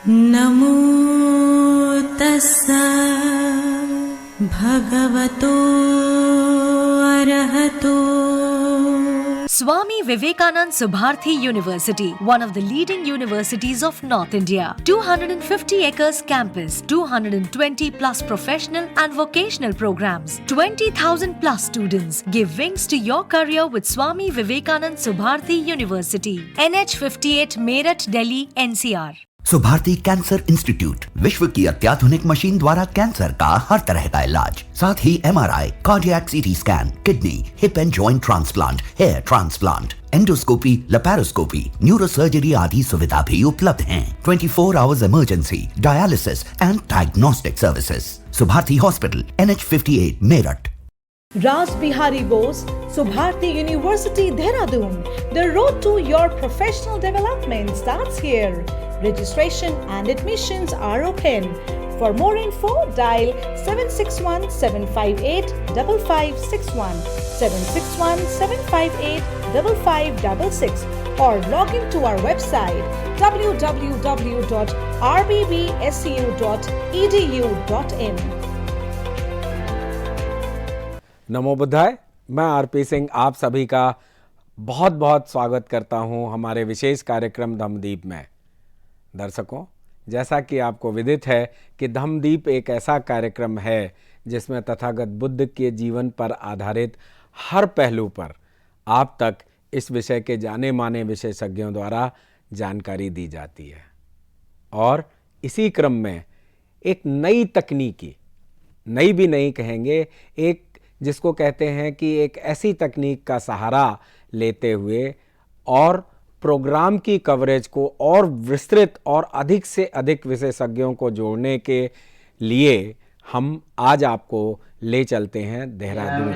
नमो तस्सा भगवतो अरहतो। Swami Vivekanand Subharthi University, one of the leading universities of North India. 250 acres campus, 220 plus professional and vocational programs, 20,000 plus students. Give wings to your career with Swami Vivekanand Subharthi University. NH 58 Meerut, Delhi, NCR. Subharti cancer institute, विश्व की अत्याधुनिक machine द्वारा cancer का हर तरह का इलाज, साथ ही MRI, cardiac CT scan, kidney, hip and joint transplant, hair transplant, endoscopy, laparoscopy, neurosurgery आदि सुविधा भी उपलब्ध हैं। 24 hours emergency, dialysis and diagnostic services. Subharti hospital, NH 58 Meerut. Raj Bihari Bose, Subharti University, Dehradun. The road to your professional development starts here. Registration and admissions are open. For more info, dial 761-758-5561, 761-758-5566 or log into our website www.rbbsu.edu.in. नमो बुद्धाय। मैं RP Singh आप सभी का बहुत बहुत स्वागत करता हूं हमारे विशेष कार्यक्रम धम्मदीप में। दर्शकों, जैसा कि आपको विदित है कि धम्मदीप एक ऐसा कार्यक्रम है जिसमें तथागत बुद्ध के जीवन पर आधारित हर पहलू पर आप तक इस विषय के जाने माने विशेषज्ञों द्वारा जानकारी दी जाती है। और इसी क्रम में एक नई तकनीकी, नई भी नहीं कहेंगे, एक जिसको कहते हैं कि एक ऐसी तकनीक का सहारा लेते हुए और प्रोग्राम की कवरेज को और विस्तृत और अधिक से अधिक विशेषज्ञों को जोड़ने के लिए हम आज आपको ले चलते हैं देहरादून।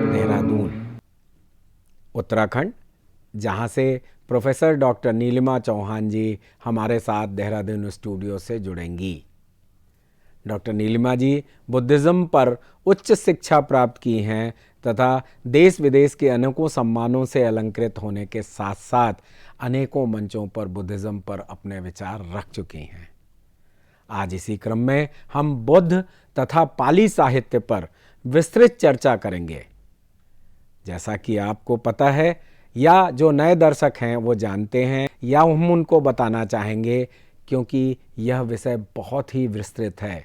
देहरादून, उत्तराखंड, जहाँ से प्रोफेसर डॉक्टर नीलिमा चौहान जी हमारे साथ देहरादून स्टूडियो से जुड़ेंगी। डॉक्टर नीलिमा जी बुद्धिज़्म पर उच्च शिक्षा प्राप्त की हैं तथा देश विदेश के अनेकों सम्मानों से अलंकृत होने के साथ साथ अनेकों मंचों पर बुद्धिज़्म पर अपने विचार रख चुकी हैं। आज इसी क्रम में हम बुद्ध तथा पाली साहित्य पर विस्तृत चर्चा करेंगे। जैसा कि आपको पता है या जो नए दर्शक हैं वो जानते हैं या हम उनको बताना चाहेंगे, क्योंकि यह विषय बहुत ही विस्तृत है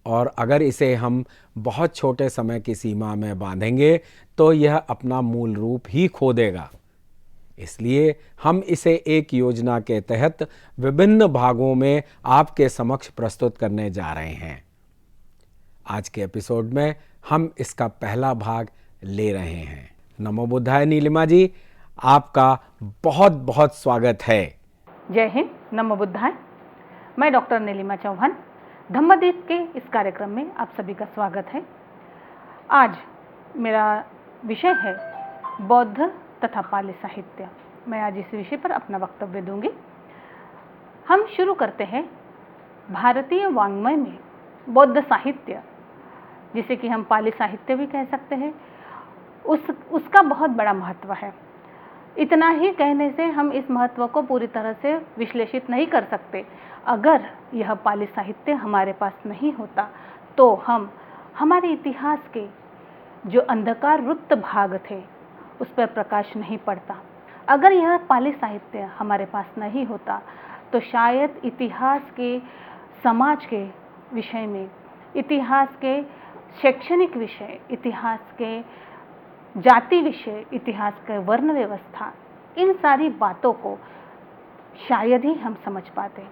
और अगर इसे हम बहुत छोटे समय की सीमा में बांधेंगे तो यह अपना मूल रूप ही खो देगा। इसलिए हम इसे एक योजना के तहत विभिन्न भागों में आपके समक्ष प्रस्तुत करने जा रहे हैं। आज के एपिसोड में हम इसका पहला भाग ले रहे हैं। नमो बुद्धाय नीलिमा जी, आपका बहुत बहुत स्वागत है। जय हिंद, नमो बुद्धाय। मैं डॉक्टर नीलिमा चौहान, धम्मदीप के इस कार्यक्रम में आप सभी का स्वागत है। आज मेरा विषय है बौद्ध तथा पाली साहित्य। मैं आज इस विषय पर अपना वक्तव्य दूंगी। हम शुरू करते हैं भारतीय वाङ्मय में बौद्ध साहित्य, जिसे कि हम पाली साहित्य भी कह सकते हैं, उसका बहुत बड़ा महत्व है। इतना ही कहने से हम इस महत्व को पूरी तरह से विश्लेषित नहीं कर सकते। अगर यह पाली साहित्य हमारे पास नहीं होता तो हम हमारे इतिहास के जो अंधकार रुद्ध भाग थे उस पर प्रकाश नहीं पड़ता। अगर यह पाली साहित्य हमारे पास नहीं होता तो शायद इतिहास के, समाज के विषय में, इतिहास के शैक्षणिक विषय, इतिहास के जाति विषय, इतिहास के वर्ण व्यवस्था, इन सारी बातों को शायद ही हम समझ पाते।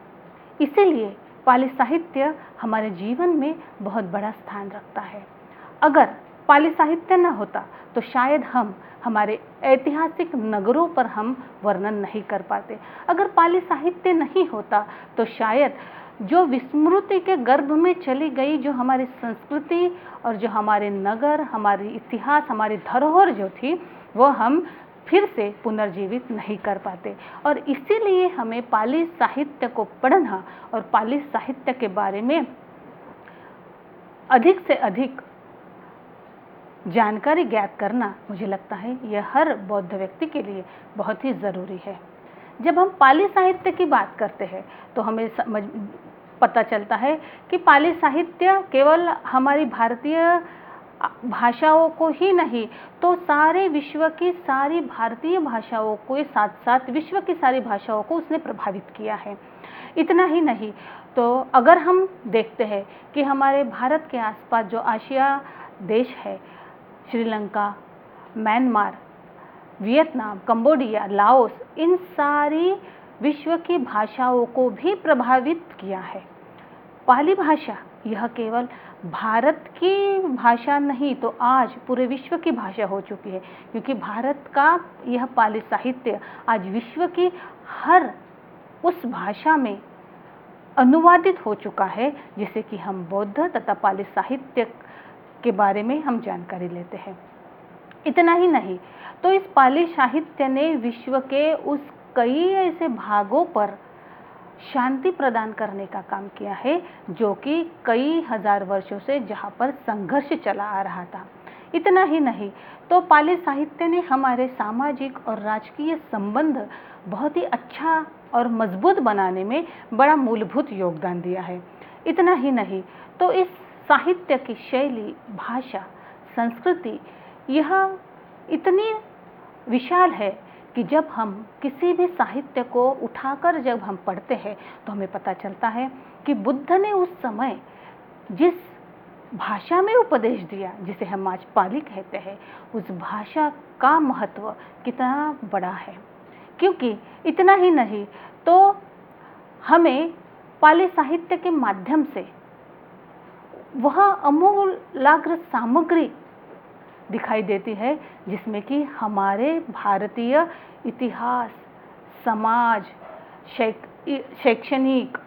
इसीलिए पाली साहित्य हमारे जीवन में बहुत बड़ा स्थान रखता है। अगर पाली साहित्य न होता तो शायद हम हमारे ऐतिहासिक नगरों पर हम वर्णन नहीं कर पाते। अगर पाली साहित्य नहीं होता तो शायद जो विस्मृति के गर्भ में चली गई जो हमारी संस्कृति और जो हमारे नगर, हमारी इतिहास, हमारी धरोहर जो थी, वो हम फिर से पुनर्जीवित नहीं कर पाते। और इसीलिए हमें पाली साहित्य को पढ़ना और पाली साहित्य के बारे में अधिक से अधिक जानकारी ज्ञात करना, मुझे लगता है यह हर बौद्ध व्यक्ति के लिए बहुत ही ज़रूरी है। जब हम पाली साहित्य की बात करते हैं तो हमें पता चलता है कि पाली साहित्य केवल हमारी भारतीय भाषाओं को ही नहीं तो सारे विश्व की सारी भारतीय भाषाओं के साथ साथ विश्व की सारी भाषाओं को उसने प्रभावित किया है। इतना ही नहीं तो अगर हम देखते हैं कि हमारे भारत के आसपास जो एशिया देश है, Sri Lanka, Myanmar, Vietnam, Cambodia, Laos, इन सारी विश्व की भाषाओं को भी प्रभावित किया है। पाली भाषा यह केवल भारत की भाषा नहीं तो आज पूरे विश्व की भाषा हो चुकी है, क्योंकि भारत का यह पाली साहित्य आज विश्व की हर उस भाषा में अनुवादित हो चुका है जिसे कि हम बौद्ध तथा पाली साहित्य के बारे में हम जानकारी लेते हैं। इतना ही नहीं तो इस पाली साहित्य ने विश्व के उस कई ऐसे भागों पर शांति प्रदान करने का काम किया है जो कि कई हजार वर्षों से जहाँ पर संघर्ष चला आ रहा था। इतना ही नहीं तो पाली साहित्य ने हमारे सामाजिक और राजकीय संबंध बहुत ही अच्छा और मजबूत बनाने में बड़ा मूलभूत योगदान दिया है। इतना ही नहीं तो इस साहित्य की शैली, भाषा, संस्कृति यह इतनी विशाल है कि जब हम किसी भी साहित्य को उठाकर जब हम पढ़ते हैं तो हमें पता चलता है कि बुद्ध ने उस समय जिस भाषा में उपदेश दिया, जिसे हम आज पाली कहते हैं, उस भाषा का महत्व कितना बड़ा है। क्योंकि इतना ही नहीं तो हमें पाली साहित्य के माध्यम से वह अमूलाग्र सामग्री दिखाई देती है, जिसमें कि हमारे भारतीय इतिहास, समाज, शैक्षणिक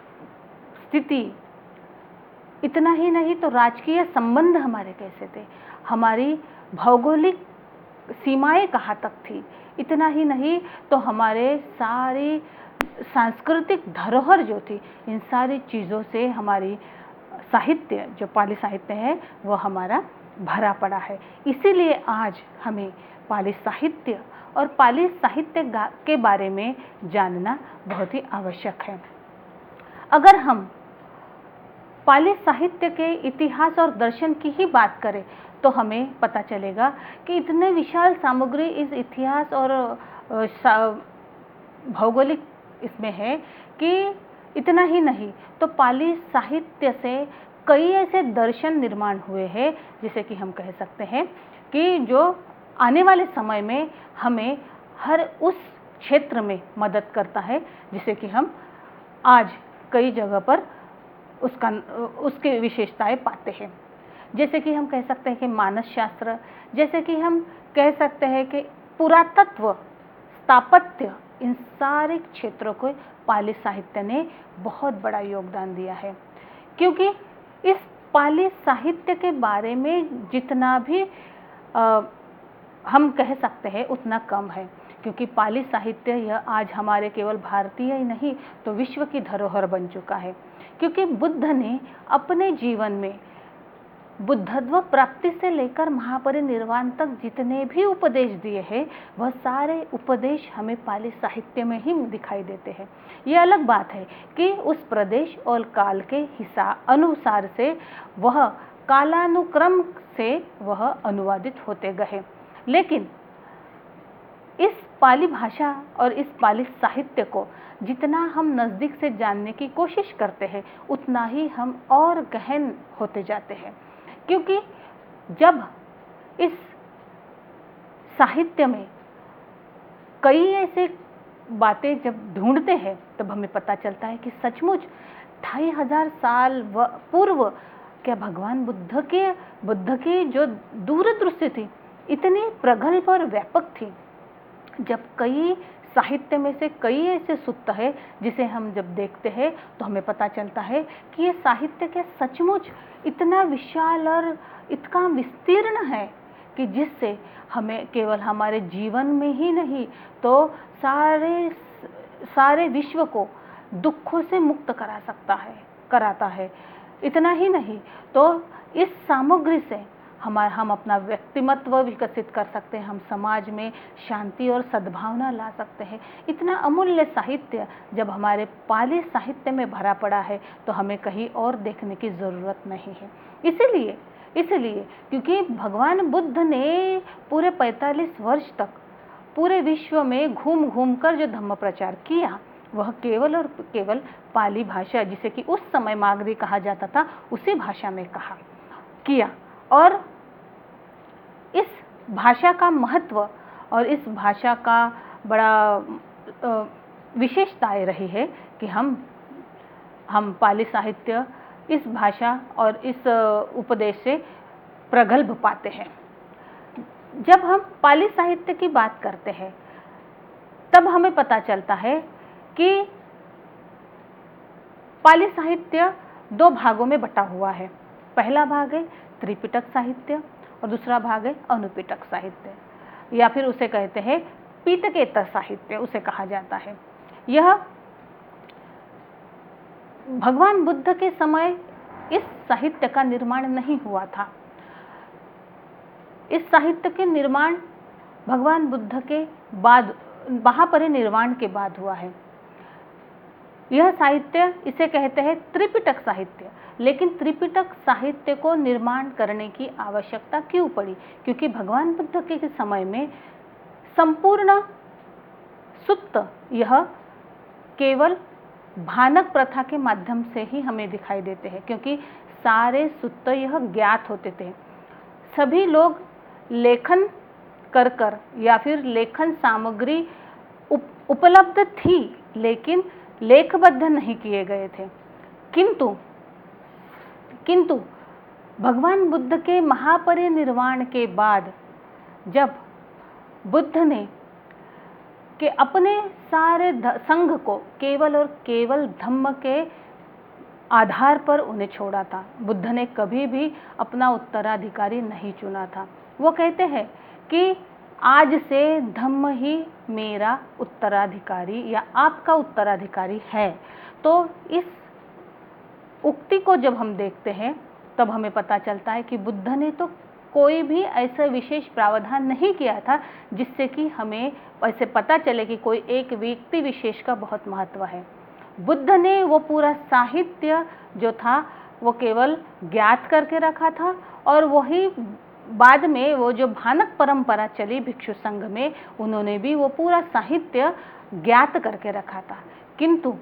स्थिति, इतना ही नहीं तो राजकीय संबंध हमारे कैसे थे, हमारी भौगोलिक सीमाएं कहाँ तक थी, इतना ही नहीं तो हमारे सारी सांस्कृतिक धरोहर जो थी, इन सारी चीज़ों से हमारी साहित्य जो पाली साहित्य है वो हमारा भरा पड़ा है। इसीलिए आज हमें पाली साहित्य और पाली साहित्य के बारे में जानना बहुत ही आवश्यक है। अगर हम पाली साहित्य के इतिहास और दर्शन की ही बात करें तो हमें पता चलेगा कि इतने विशाल सामग्री इस इतिहास और भौगोलिक इसमें है कि इतना ही नहीं तो पाली साहित्य से कई ऐसे दर्शन निर्माण हुए हैं, जिसे कि हम कह सकते हैं कि जो आने वाले समय में हमें हर उस क्षेत्र में मदद करता है, जिसे कि हम आज कई जगह पर उसकी विशेषताएं पाते हैं। जैसे कि हम कह सकते हैं कि मानस शास्त्र, जैसे कि हम कह सकते हैं कि पुरातत्व, स्थापत्य, इन सारे क्षेत्रों को पाली साहित्य ने बहुत बड़ा योगदान दिया है। क्योंकि इस पाली साहित्य के बारे में जितना भी हम कह सकते हैं उतना कम है, क्योंकि पाली साहित्य यह आज हमारे केवल भारतीय ही नहीं तो विश्व की धरोहर बन चुका है। क्योंकि बुद्ध ने अपने जीवन में बुद्धत्व प्राप्ति से लेकर महापरिनिर्वाण तक जितने भी उपदेश दिए हैं, वह सारे उपदेश हमें पाली साहित्य में ही दिखाई देते हैं। यह अलग बात है कि उस प्रदेश और काल के अनुसार से वह कालानुक्रम से वह अनुवादित होते गए, लेकिन इस पाली भाषा और इस पाली साहित्य को जितना हम नज़दीक से जानने की कोशिश करते हैं, उतना ही हम और गहन होते जाते हैं। क्योंकि जब इस साहित्य में कई ऐसे बातें जब ढूंढते हैं, तब हमें पता चलता है कि सचमुच 2500 साल पूर्व क्या भगवान बुद्ध की जो दूरदृष्टि थी इतनी प्रगल्भ और व्यापक थी। जब कई साहित्य में से कई ऐसे सूत्र है जिसे हम जब देखते हैं तो हमें पता चलता है कि ये साहित्य के सचमुच इतना विशाल और इतना विस्तीर्ण है कि जिससे हमें केवल हमारे जीवन में ही नहीं तो सारे विश्व को दुखों से मुक्त कराता है। इतना ही नहीं तो इस सामग्री से हम अपना व्यक्तिमत्व विकसित कर सकते हैं, हम समाज में शांति और सद्भावना ला सकते हैं। इतना अमूल्य साहित्य जब हमारे पाली साहित्य में भरा पड़ा है तो हमें कहीं और देखने की ज़रूरत नहीं है। इसलिए क्योंकि भगवान बुद्ध ने पूरे 45 वर्ष तक पूरे विश्व में घूम घूम कर जो धम्म प्रचार किया, वह केवल और केवल पाली भाषा, जिसे कि उस समय मागधी कहा जाता था, उसी भाषा में किया। और इस भाषा का महत्व और इस भाषा का बड़ा विशेषताएं रही है कि हम पाली साहित्य इस भाषा और इस उपदेश से प्रगल्भ पाते हैं। जब हम पाली साहित्य की बात करते हैं तब हमें पता चलता है कि पाली साहित्य 2 भागों में बटा हुआ है। पहला भाग है त्रिपिटक साहित्य और दूसरा भाग है अनुपिटक साहित्य, या फिर उसे कहते हैं पीटकेतर साहित्य उसे कहा जाता है। यह भगवान बुद्ध के समय इस साहित्य का निर्माण नहीं हुआ था। इस साहित्य के निर्माण भगवान बुद्ध के बाद, महापरिनिर्वाण के बाद हुआ है। यह साहित्य, इसे कहते हैं त्रिपिटक साहित्य। लेकिन त्रिपिटक साहित्य को निर्माण करने की आवश्यकता क्यों पड़ी? क्योंकि भगवान बुद्ध के समय में संपूर्ण सुत्त यह केवल भानक प्रथा के माध्यम से ही हमें दिखाई देते हैं, क्योंकि सारे सुत्त यह ज्ञात होते थे। सभी लोग लेखन कर या फिर लेखन सामग्री उपलब्ध थी, लेकिन लेखबद्ध नहीं किए गए थे। किंतु भगवान बुद्ध के महापरिनिर्वाण के बाद जब बुद्ध ने कि अपने सारे संघ को केवल और केवल धम्म के आधार पर उन्हें छोड़ा था। बुद्ध ने कभी भी अपना उत्तराधिकारी नहीं चुना था। वो कहते हैं कि आज से धम्म ही मेरा उत्तराधिकारी या आपका उत्तराधिकारी है। तो इस उक्ति को जब हम देखते हैं तब हमें पता चलता है कि बुद्ध ने तो कोई भी ऐसा विशेष प्रावधान नहीं किया था जिससे कि हमें ऐसे पता चले कि कोई एक व्यक्ति विशेष का बहुत महत्व है। बुद्ध ने वो पूरा साहित्य जो था वो केवल ज्ञात करके रखा था, और वही बाद में वो जो भानक परंपरा चली भिक्षु संघ में, उन्होंने भी वो पूरा साहित्य ज्ञात करके रखा था। किंतु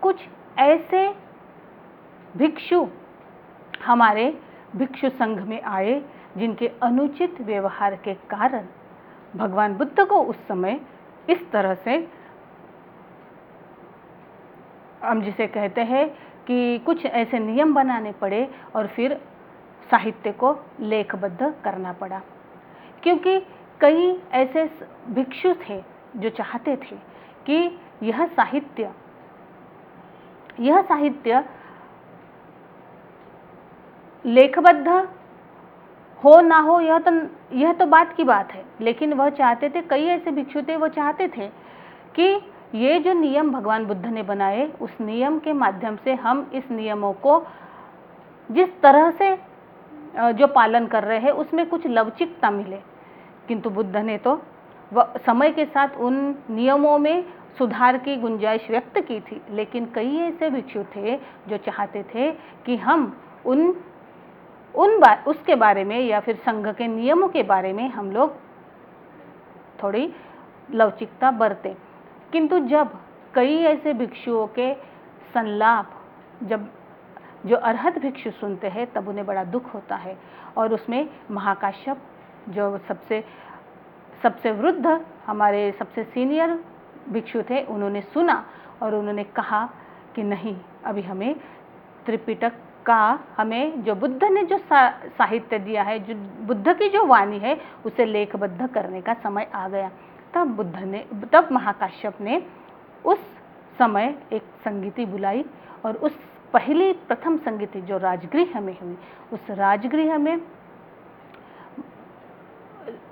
कुछ ऐसे भिक्षु हमारे भिक्षु संघ में आए जिनके अनुचित व्यवहार के कारण भगवान बुद्ध को उस समय इस तरह से, हम जिसे कहते हैं कि कुछ ऐसे नियम बनाने पड़े और फिर साहित्य को लेखबद्ध करना पड़ा। क्योंकि कई ऐसे भिक्षु थे जो चाहते थे कि यह साहित्य लेखबद्ध हो ना हो यह तो बात की बात है, लेकिन वह चाहते थे, कई ऐसे भिक्षु थे वो चाहते थे कि ये जो नियम भगवान बुद्ध ने बनाए उस नियम के माध्यम से हम इस नियमों को जिस तरह से जो पालन कर रहे हैं उसमें कुछ लवचिकता मिले। किंतु बुद्ध ने तो समय के साथ उन नियमों में सुधार की गुंजाइश व्यक्त की थी, लेकिन कई ऐसे भिक्षु थे जो चाहते थे कि हम उसके बारे में या फिर संघ के नियमों के बारे में हम लोग थोड़ी लवचिकता बरतें। किंतु जब कई ऐसे भिक्षुओं के संलाप जब जो अरहत भिक्षु सुनते हैं तब उन्हें बड़ा दुख होता है, और उसमें महाकाश्यप जो सबसे वृद्ध हमारे सबसे सीनियर भिक्षु थे, उन्होंने सुना और उन्होंने कहा कि नहीं, अभी हमें त्रिपिटक का, हमें जो बुद्ध ने जो साहित्य दिया है, जो बुद्ध की जो वाणी है, उसे लेखबद्ध करने का समय आ गया। तब महाकाश्यप ने उस समय एक संगीति बुलाई, और उस प्रथम संगीति जो राजगृह में हुई, उस राजगृह में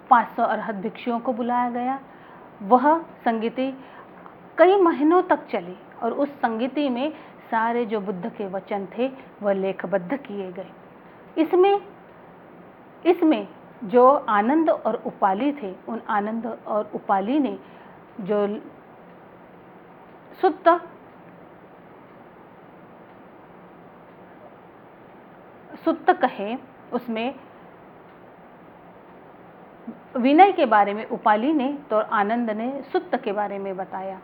500 अरहत भिक्षुओं को बुलाया गया। वह संगीति कई महीनों तक चली, और उस संगीति में सारे जो बुद्ध के वचन थे वह लेखबद्ध किए गए। इसमें जो आनंद और उपाली थे, उन आनंद और उपाली ने जो सुत्त कहे, उसमें विनय के बारे में उपाली ने तो आनंद ने सुत्त के बारे में बताया।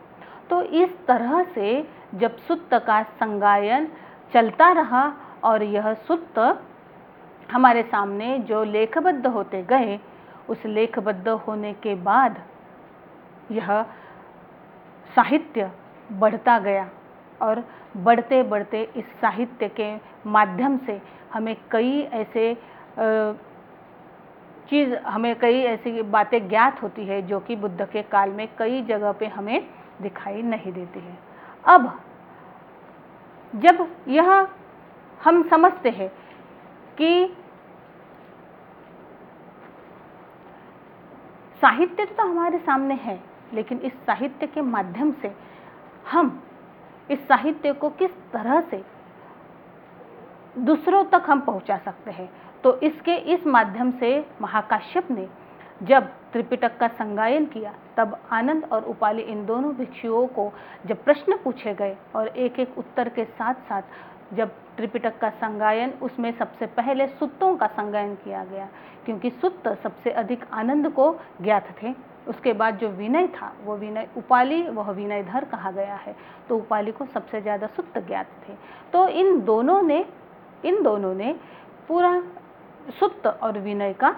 तो इस तरह से जब सुत्त का संगायन चलता रहा और यह सुत्त हमारे सामने जो लेखबद्ध होते गए, उस लेखबद्ध होने के बाद यह साहित्य बढ़ता गया, और बढ़ते बढ़ते इस साहित्य के माध्यम से हमें कई ऐसी बातें ज्ञात होती है जो कि बुद्ध के काल में कई जगह पे हमें दिखाई नहीं देती है। अब जब यह हम समझते हैं कि साहित्य तो हमारे सामने है, लेकिन इस साहित्य के माध्यम से हम इस साहित्य को किस तरह से दूसरों तक हम पहुंचा सकते हैं, तो इस माध्यम से महाकाश्यप ने जब त्रिपिटक का संगायन किया, तब आनंद और उपाली इन दोनों भिक्षुओं को जब प्रश्न पूछे गए और एक एक उत्तर के साथ साथ जब त्रिपिटक का संगायन, उसमें सबसे पहले सुत्तों का संगायन किया गया, क्योंकि सुत्त सबसे अधिक आनंद को ज्ञात थे। उसके बाद जो विनय था वो विनय उपाली, वह विनयधर कहा गया है, तो उपाली को सबसे ज़्यादा सुत्त ज्ञात थे। तो इन दोनों ने पूरा सुत्त और विनय का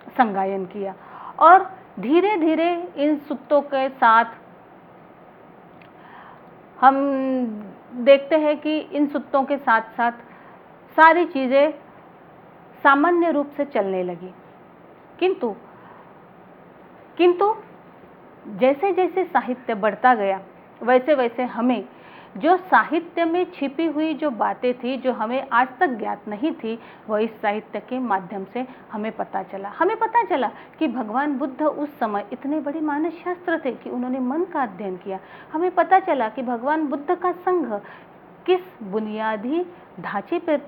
संगायन किया, और धीरे धीरे इन सुत्तों के साथ हम देखते हैं कि इन सुत्तों के साथ साथ सारी चीज़ें सामान्य रूप से चलने लगी। किंतु किंतु जैसे जैसे साहित्य बढ़ता गया वैसे वैसे हमें जो साहित्य में छिपी हुई जो बातें थी, जो हमें आज तक ज्ञात नहीं थी, वह इस साहित्य के माध्यम से हमें पता चला। हमें पता चला कि भगवान बुद्ध उस समय इतने बड़े मानसशास्त्र थे कि उन्होंने मन का अध्ययन किया। हमें पता चला कि भगवान बुद्ध का संघ किस बुनियादी ढांचे पर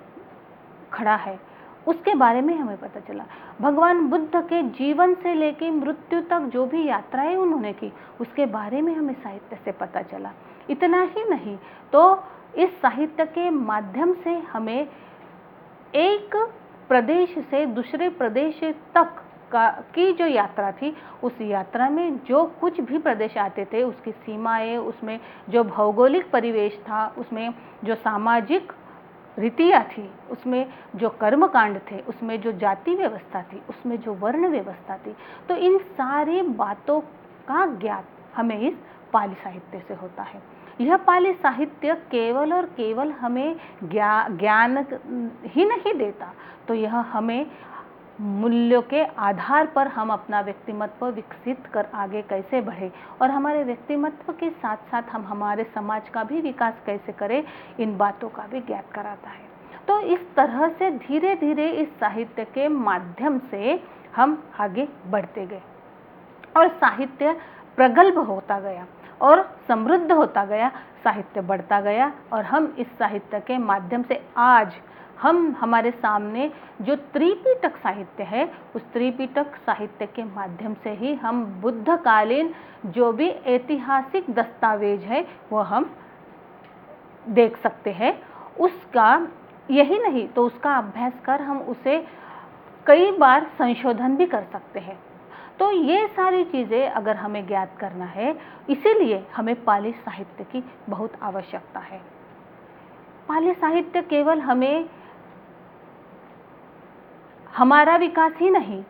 खड़ा है, उसके बारे में हमें पता चला। भगवान बुद्ध के जीवन से लेकर मृत्यु तक जो भी यात्राएं उन्होंने की, उसके बारे में हमें साहित्य से पता चला। इतना ही नहीं तो इस साहित्य के माध्यम से हमें एक प्रदेश से दूसरे प्रदेश तक की जो यात्रा थी, उस यात्रा में जो कुछ भी प्रदेश आते थे, उसकी सीमाएं, उसमें जो भौगोलिक परिवेश था, उसमें जो सामाजिक रीतियाँ थी, उसमें जो कर्मकांड थे, उसमें जो जाति व्यवस्था थी, उसमें जो वर्ण व्यवस्था थी, तो इन सारी बातों का ज्ञात हमें इस पाली साहित्य से होता है। यह पाली साहित्य केवल और केवल हमें ज्ञान ही नहीं देता, तो यह हमें मूल्यों के आधार पर हम अपना व्यक्तिमत्व विकसित कर आगे कैसे बढ़े और हमारे व्यक्तिमत्व के साथ साथ हम हमारे समाज का भी विकास कैसे करें, इन बातों का भी ज्ञात कराता है। तो इस तरह से धीरे धीरे इस साहित्य के माध्यम से हम आगे बढ़ते गए और साहित्य प्रगल्भ होता गया और समृद्ध होता गया, साहित्य बढ़ता गया और हम इस साहित्य के माध्यम से आज हम हमारे सामने जो त्रिपिटक साहित्य है, उस त्रिपिटक साहित्य के माध्यम से ही हम बुद्धकालीन जो भी ऐतिहासिक दस्तावेज है वो हम देख सकते हैं। उसका यही नहीं तो उसका अभ्यास कर हम उसे कई बार संशोधन भी कर सकते हैं। तो ये सारी चीज़ें अगर हमें ज्ञात करना है, इसीलिए हमें पाली साहित्य की बहुत आवश्यकता है। पाली साहित्य केवल हमें हमारा विकास ही नहीं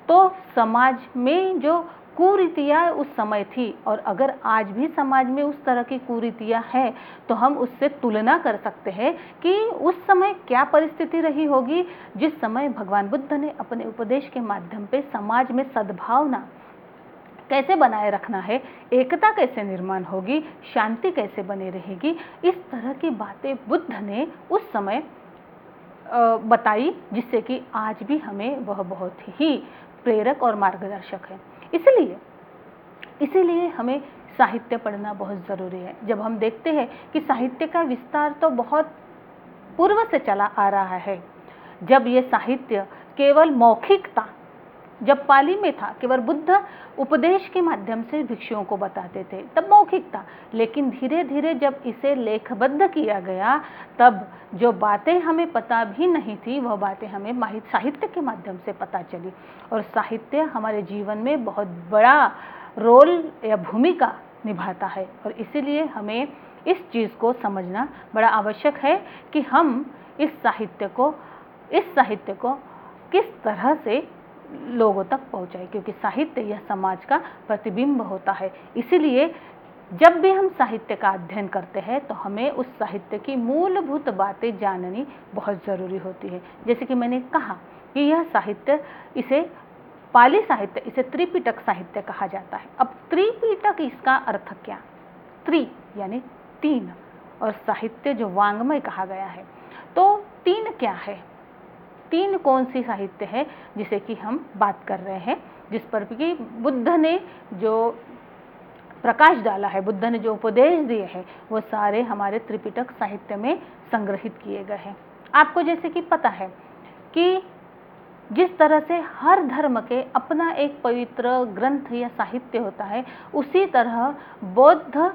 तो समाज में जो कुरीतियाँ उस समय थी और अगर आज भी समाज में उस तरह की कुरीतियाँ हैं तो हम उससे तुलना कर सकते हैं कि उस समय क्या परिस्थिति रही होगी जिस समय भगवान बुद्ध ने अपने उपदेश के माध्यम पे समाज में सद्भावना कैसे बनाए रखना है, एकता कैसे निर्माण होगी, शांति कैसे बनी रहेगी, इस तरह की बातें बुद्ध ने उस समय बताई, जिससे कि आज भी हमें वह बहुत ही प्रेरक और मार्गदर्शक है। इसीलिए हमें साहित्य पढ़ना बहुत ज़रूरी है। जब हम देखते हैं कि साहित्य का विस्तार तो बहुत पूर्व से चला आ रहा है, जब ये साहित्य केवल मौखिक था, जब पाली में था, केवल बुद्ध उपदेश के माध्यम से भिक्षुओं को बताते थे, तब मौखिक था। लेकिन धीरे धीरे जब इसे लेखबद्ध किया गया, तब जो बातें हमें पता भी नहीं थी वह बातें हमें साहित्य के माध्यम से पता चली। और साहित्य हमारे जीवन में बहुत बड़ा रोल या भूमिका निभाता है और इसीलिए हमें इस चीज़ को समझना बड़ा आवश्यक है कि हम इस साहित्य को किस तरह से लोगों तक पहुंचाए, क्योंकि साहित्य यह समाज का प्रतिबिंब होता है। इसीलिए जब भी हम साहित्य का अध्ययन करते हैं तो हमें उस साहित्य की मूलभूत बातें जाननी बहुत ज़रूरी होती है। जैसे कि मैंने कहा कि यह साहित्य, इसे पाली साहित्य, इसे त्रिपिटक साहित्य कहा जाता है। अब त्रिपिटक, इसका अर्थ क्या? त्रि यानी तीन और साहित्य जो वांग्मय कहा गया है, तो तीन क्या है? तीन कौन सी साहित्य है जिसे कि हम बात कर रहे हैं, जिस पर कि बुद्ध ने जो प्रकाश डाला है, बुद्ध ने जो उपदेश दिए हैं, वो सारे हमारे त्रिपिटक साहित्य में संग्रहित किए गए हैं। आपको जैसे कि पता है कि जिस तरह से हर धर्म के अपना एक पवित्र ग्रंथ या साहित्य होता है, उसी तरह बौद्ध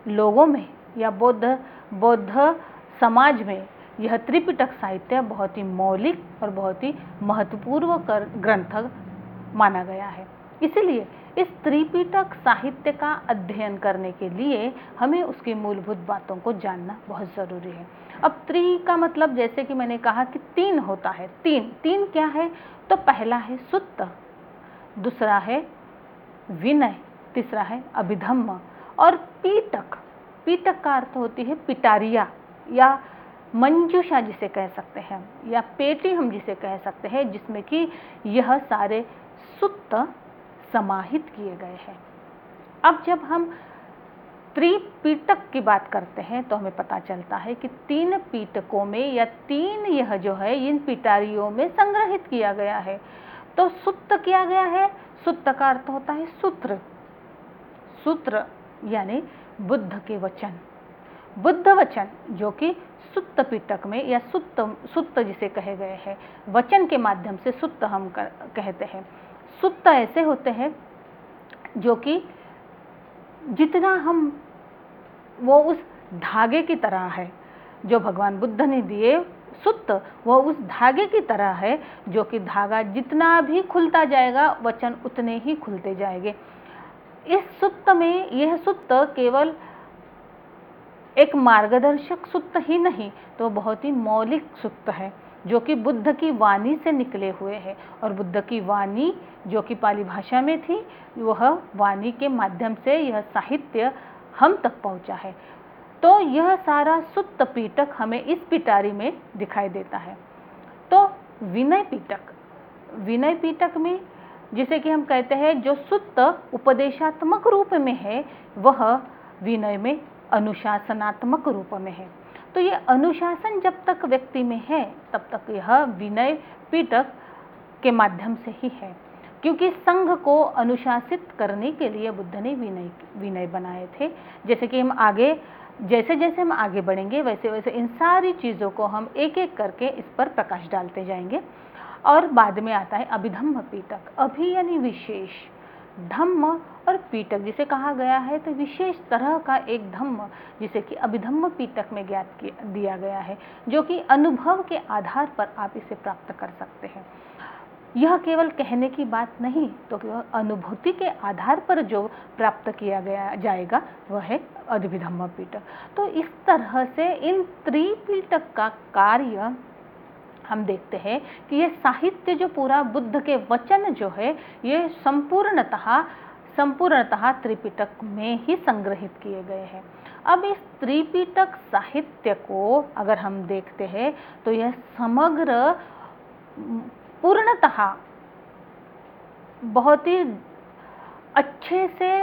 लोगों में या बौद्ध समाज में यह त्रिपिटक साहित्य बहुत ही मौलिक और बहुत ही महत्वपूर्ण ग्रंथ माना गया है। इसलिए इस त्रिपिटक साहित्य का अध्ययन करने के लिए हमें उसकी मूलभूत बातों को जानना बहुत ज़रूरी है। अब त्रि का मतलब, जैसे कि मैंने कहा कि तीन होता है। तीन क्या है? तो पहला है सुत्त, दूसरा है विनय, तीसरा है अभिधम्म और पीटक का अर्थ होती है पिटारिया या मंजूषा जिसे कह सकते हैं, या पेटी हम जिसे कह सकते हैं, जिसमें कि यह सारे सुत्त समाहित किए गए हैं। अब जब हम त्रिपीटक की बात करते हैं तो हमें पता चलता है कि 3 पीटकों में या 3 यह जो है इन पिटारियों में संग्रहित किया गया है। तो सुत्त किया गया है, सुत्त का अर्थ होता है सूत्र, सूत्र यानी बुद्ध के वचन, बुद्ध वचन जो कि सुत्त पीटक में या सुत्त जिसे कहे गए हैं, वचन के माध्यम से सुत्त हम कहते हैं। सुत्त ऐसे होते हैं जो कि जितना हम वो उस धागे की तरह है जो भगवान बुद्ध ने दिए, सुत्त वो उस धागे की तरह है जो कि धागा जितना भी खुलता जाएगा वचन उतने ही खुलते जाएंगे। इस सुत्त में यह सुत्त केवल एक मार्गदर्शक सुत्त ही नहीं तो बहुत ही मौलिक सुत्त है जो कि बुद्ध की वाणी से निकले हुए हैं। और बुद्ध की वाणी जो कि पाली भाषा में थी, वह वाणी के माध्यम से यह साहित्य हम तक पहुंचा है। तो यह सारा सुत्त पीटक हमें इस पिटारी में दिखाई देता है। तो विनय पीटक, विनय पीटक में जिसे कि हम कहते हैं जो सुत्त उपदेशात्मक रूप में है, वह विनय में अनुशासनात्मक रूप में है। तो ये अनुशासन जब तक व्यक्ति में है तब तक यह विनय पीटक के माध्यम से ही है, क्योंकि संघ को अनुशासित करने के लिए बुद्ध ने विनय बनाए थे। जैसे कि हम आगे जैसे जैसे हम आगे बढ़ेंगे वैसे वैसे इन सारी चीज़ों को हम एक एक करके इस पर प्रकाश डालते जाएंगे। और बाद में आता है अभिधम्म पीटक, अभि यानी विशेष, धम्म और पीटक जिसे कहा गया है तो विशेष तरह का एक धम्म जिसे कि अभिधम्म पीटक में ज्ञात दिया गया है, जो कि अनुभव के आधार पर आप इसे प्राप्त कर सकते हैं। यह केवल कहने की बात नहीं तो केवल अनुभूति के आधार पर जो प्राप्त किया गया जाएगा वह है अभिधम्म पीटक। तो इस तरह से इन त्रिपीटक का कार्य हम देखते हैं कि ये साहित्य जो पूरा बुद्ध के वचन जो है ये संपूर्णतः त्रिपीटक में ही संग्रहित किए गए हैं। अब इस त्रिपीटक साहित्य को अगर हम देखते हैं तो यह समग्र पूर्णतः बहुत ही अच्छे से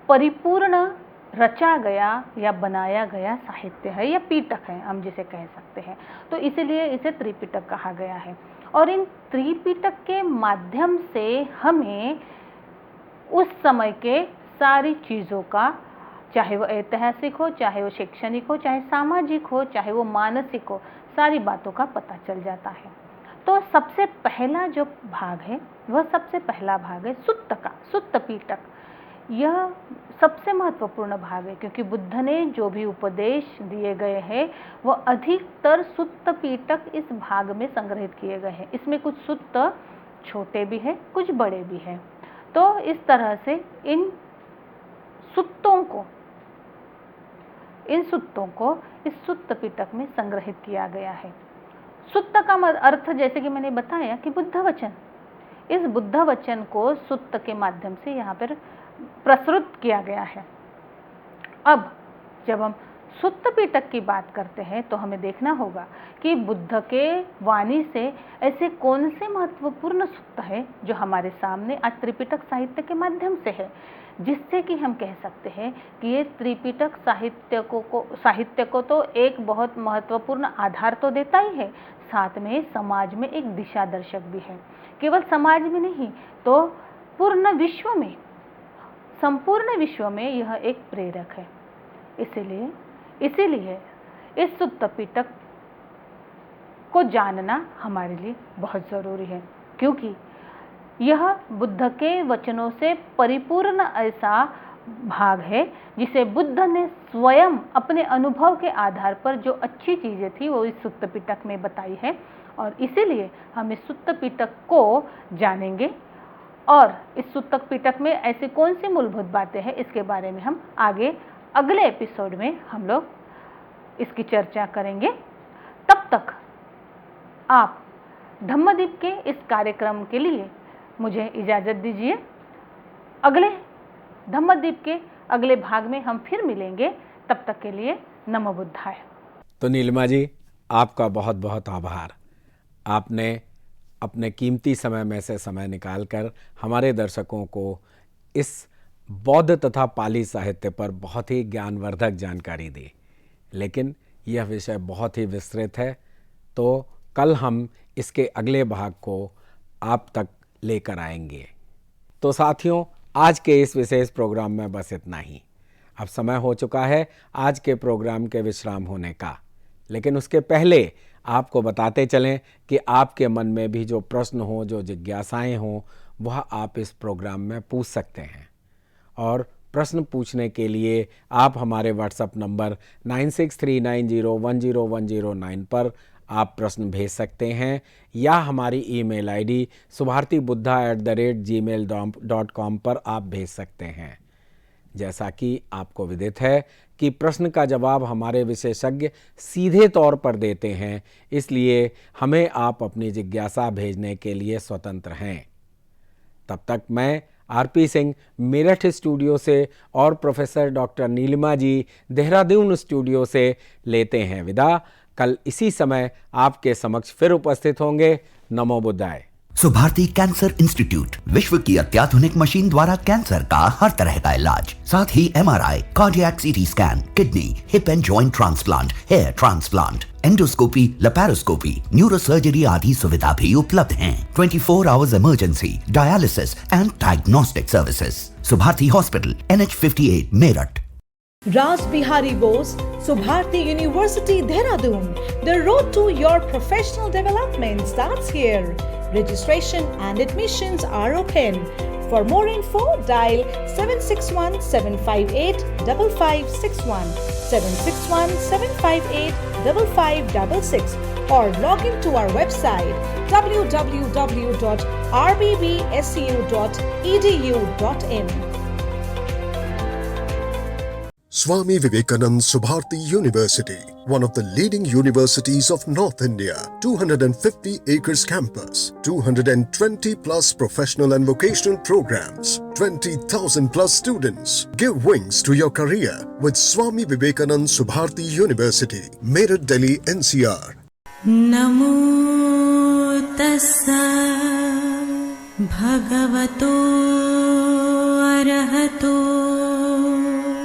परिपूर्ण रचा गया या बनाया गया साहित्य है या पीटक है, हम जिसे कह सकते हैं। तो इसलिए इसे त्रिपीटक कहा गया है। और इन त्रिपीटक के माध्यम से हमें उस समय के सारी चीज़ों का, चाहे वो ऐतिहासिक हो, चाहे वो शैक्षणिक हो, चाहे सामाजिक हो, चाहे वो मानसिक हो, सारी बातों का पता चल जाता है। तो सबसे पहला जो भाग है वह सबसे पहला भाग है सुत्त का, सुत्त पीटक। यह सबसे महत्वपूर्ण भाग है क्योंकि बुद्ध ने जो भी उपदेश दिए गए हैं वह अधिकतर सुत्त पीटक इस भाग में संग्रहित किए गए हैं। इसमें कुछ सुत्त छोटे भी हैं, कुछ बड़े भी हैं। तो इस तरह से इन सुत्तों को इस सुत्त पीटक में संग्रहित किया गया है। सुत्त का अर्थ जैसे कि मैंने बताया कि बुद्ध वचन, इस बुद्ध वचन को सुत्त के माध्यम से यहाँ पर प्रसुत किया गया है। अब जब हम सुत्त पीटक की बात करते हैं तो हमें देखना होगा कि बुद्ध के वाणी से ऐसे कौन से महत्वपूर्ण सुत्त है जो हमारे सामने आज त्रिपीटक साहित्य के माध्यम से है, जिससे कि हम कह सकते हैं कि ये त्रिपीटक साहित्य को तो एक बहुत महत्वपूर्ण आधार तो देता ही है, साथ में समाज में एक दिशा दर्शक भी है। केवल समाज में नहीं तो संपूर्ण विश्व में यह एक प्रेरक है। इसीलिए इस सुत्त पीटक को जानना हमारे लिए बहुत ज़रूरी है, क्योंकि यह बुद्ध के वचनों से परिपूर्ण ऐसा भाग है जिसे बुद्ध ने स्वयं अपने अनुभव के आधार पर जो अच्छी चीज़ें थी वो इस सुत्त पीटक में बताई है। और इसीलिए हम इस सुत्त पीटक को जानेंगे और इस सुत्त पीटक में ऐसी कौन सी मूलभूत बातें हैं इसके बारे में हम अगले एपिसोड में हम लोग इसकी चर्चा करेंगे। तब तक आप धम्मदीप के इस कार्यक्रम के लिए मुझे इजाज़त दीजिए। अगले धम्मदीप के अगले भाग में हम फिर मिलेंगे, तब तक के लिए नमो बुद्धाय। तो नीलिमा जी, आपका बहुत बहुत आभार। आपने अपने कीमती समय में से समय निकालकर हमारे दर्शकों को इस बौद्ध तथा पाली साहित्य पर बहुत ही ज्ञानवर्धक जानकारी दी, लेकिन यह विषय बहुत ही विस्तृत है, तो कल हम इसके अगले भाग को आप तक लेकर आएंगे। तो साथियों, आज के इस विशेष प्रोग्राम में बस इतना ही। अब समय हो चुका है आज के प्रोग्राम के विश्राम होने का, लेकिन उसके पहले आपको बताते चलें कि आपके मन में भी जो प्रश्न हो, जो जिज्ञासाएं हों, वह आप इस प्रोग्राम में पूछ सकते हैं। और प्रश्न पूछने के लिए आप हमारे व्हाट्सएप नंबर 9639010109 पर आप प्रश्न भेज सकते हैं, या हमारी ईमेल आईडी subhartibuddha@gmail.com पर आप भेज सकते हैं। जैसा कि आपको विदित है कि प्रश्न का जवाब हमारे विशेषज्ञ सीधे तौर पर देते हैं, इसलिए हमें आप अपनी जिज्ञासा भेजने के लिए स्वतंत्र हैं। तब तक मैं आरपी सिंह मेरठ स्टूडियो से और प्रोफेसर डॉक्टर नीलिमा जी देहरादून स्टूडियो से लेते हैं विदा। कल इसी समय आपके समक्ष फिर उपस्थित होंगे। नमो बुद्धाय। सुभारती कैंसर इंस्टीट्यूट, विश्व की अत्याधुनिक मशीन द्वारा कैंसर का हर तरह का इलाज, साथ ही MRI, cardiac CT scan, kidney, hip and joint transplant, hair transplant, endoscopy, laparoscopy, neurosurgery आदि सुविधा भी उपलब्ध हैं। 24 hours emergency, dialysis and diagnostic services. Subharti hospital, NH58 Meerut. Raj Bihari Bose, Subharti University, Dehradun. The road to your professional development starts here. Registration and admissions are open. For more info, dial 761-758-5561, 761-758-5566, or log into our website www.rbbsu.edu.in. Swami Vivekanand Subharti University, one of the leading universities of North India. 250 acres campus, 220 plus professional and vocational programs, 20,000 plus students. Give wings to your career with Swami Vivekanand Subharti University, Meerut, Delhi, NCR. नमो तस्सा भगवतो अरहतो